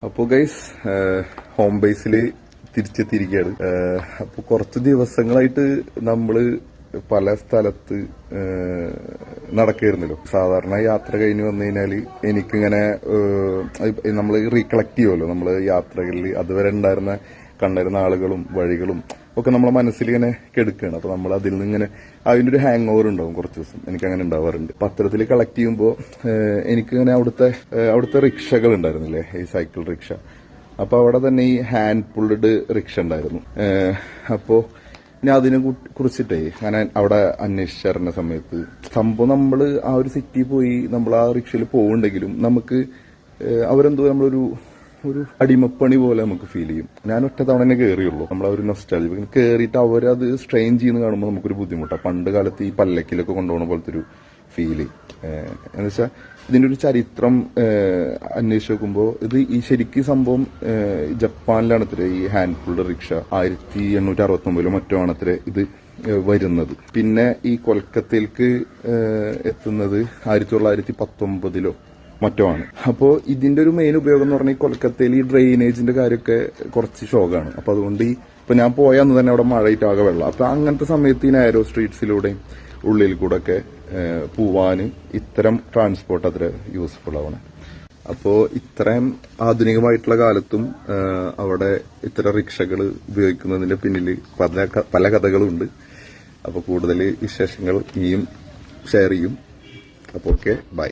അപ്പോൾ guys home ബേസിൽ തിരിച്ചെത്തിയിരിക്കുകയാണ്. അപ്പോൾ കുറച്ച് ദിവസങ്ങളായിട്ട് നമ്മള് പല സ്ഥലത്ത് നടക്കായിരുന്നല്ലോ. സാധാരണ യാത്ര കഴിഞ്ഞ് വന്നു കഴിഞ്ഞാല് എനിക്കിങ്ങനെ നമ്മൾ റീകളക്ട് ചെയ്യുമല്ലോ, നമ്മൾ യാത്രകളിൽ അതുവരെ കണ്ടിരുന്ന ആളുകളും വഴികളും ഒക്കെ നമ്മളെ മനസ്സിൽ ഇങ്ങനെ കെടുക്കുകയാണ്. അപ്പൊ നമ്മൾ അതിൽ നിന്ന് ഇങ്ങനെ അതിന്റെ ഒരു ഹാങ് ഓവർ ഉണ്ടാവും കുറച്ച് ദിവസം. എനിക്ക് അങ്ങനെ ഉണ്ടാവാറുണ്ട്. പത്രത്തിൽ കളക്ട് ചെയ്യുമ്പോൾ എനിക്കിങ്ങനെ അവിടുത്തെ റിക്ഷകൾ ഉണ്ടായിരുന്നില്ലേ, ഈ സൈക്കിൾ റിക്ഷ. അപ്പൊ അവിടെ തന്നെ ഈ ഹാൻഡ് പുൾഡ് റിക്ഷ ഉണ്ടായിരുന്നു. അപ്പോ ഞാൻ അതിനെ കുറിച്ചിട്ടേ ഞാൻ അവിടെ അന്വേഷിച്ചറിഞ്ഞ സമയത്ത് സംഭവം നമ്മള് ആ ഒരു സിറ്റി പോയി നമ്മൾ ആ റിക്ഷയിൽ പോകുന്നുണ്ടെങ്കിലും നമുക്ക് അവരെന്തോ നമ്മളൊരു അടിമപ്പണി പോലെ നമുക്ക് ഫീൽ ചെയ്യും. ഞാൻ ഒറ്റ തവണ തന്നെ കയറിയുള്ളൂ. നമ്മളെ ഒരു നൊസ്റ്റാൾജി കയറിയിട്ട് അവരത് സ്ട്രെയിൻ ചെയ്യുന്ന കാണുമ്പോൾ നമുക്കൊരു ബുദ്ധിമുട്ടാണ്. പണ്ട് കാലത്ത് ഈ പല്ലക്കിലൊക്കെ കൊണ്ടുപോകുന്ന പോലത്തെ ഒരു ഫീല്. എന്ന് വെച്ചാൽ ഇതിന്റെ ഒരു ചരിത്രം അന്വേഷിച്ച് നോക്കുമ്പോൾ ഇത് ഈ ശരിക്കും സംഭവം ജപ്പാനിലാണ് അത്ര ഈ ഹാൻഡ് പുൾഡ് റിക്ഷ 1869 മറ്റോ ആണത്ര ഇത് വരുന്നത്. പിന്നെ ഈ കൊൽക്കത്തയിലേക്ക് എത്തുന്നത് 1919 മറ്റോ ആണ്. അപ്പോ ഇതിന്റെ ഒരു മെയിൻ ഉപയോഗം എന്ന് പറഞ്ഞാൽ കൊൽക്കത്തയിൽ ഈ ഡ്രെയിനേജിന്റെ കാര്യമൊക്കെ കുറച്ച് ഷോക്കാണ്. അപ്പൊ അതുകൊണ്ട് ഇപ്പൊ ഞാൻ പോയ അന്ന് തന്നെ അവിടെ മഴയിട്ട് ആകെ വെള്ളം. അപ്പൊ അങ്ങനത്തെ സമയത്ത് ഈ നാരോ സ്ട്രീറ്റ്സിലൂടെയും ഉള്ളിൽ കൂടെ ഒക്കെ പോവാന് ഇത്തരം ട്രാൻസ്പോർട്ട് അത്ര യൂസ്ഫുൾ ആവണം. അപ്പോ ഇത്രയും ആധുനികമായിട്ടുള്ള കാലത്തും അവിടെ ഇത്തരം റിക്ഷകൾ ഉപയോഗിക്കുന്നതിന്റെ പിന്നിൽ പല കഥകളുണ്ട്. അപ്പൊ കൂടുതൽ വിശേഷങ്ങൾ ഇനിയും ഷെയർ ചെയ്യും. അപ്പൊ ഓക്കെ, ബൈ.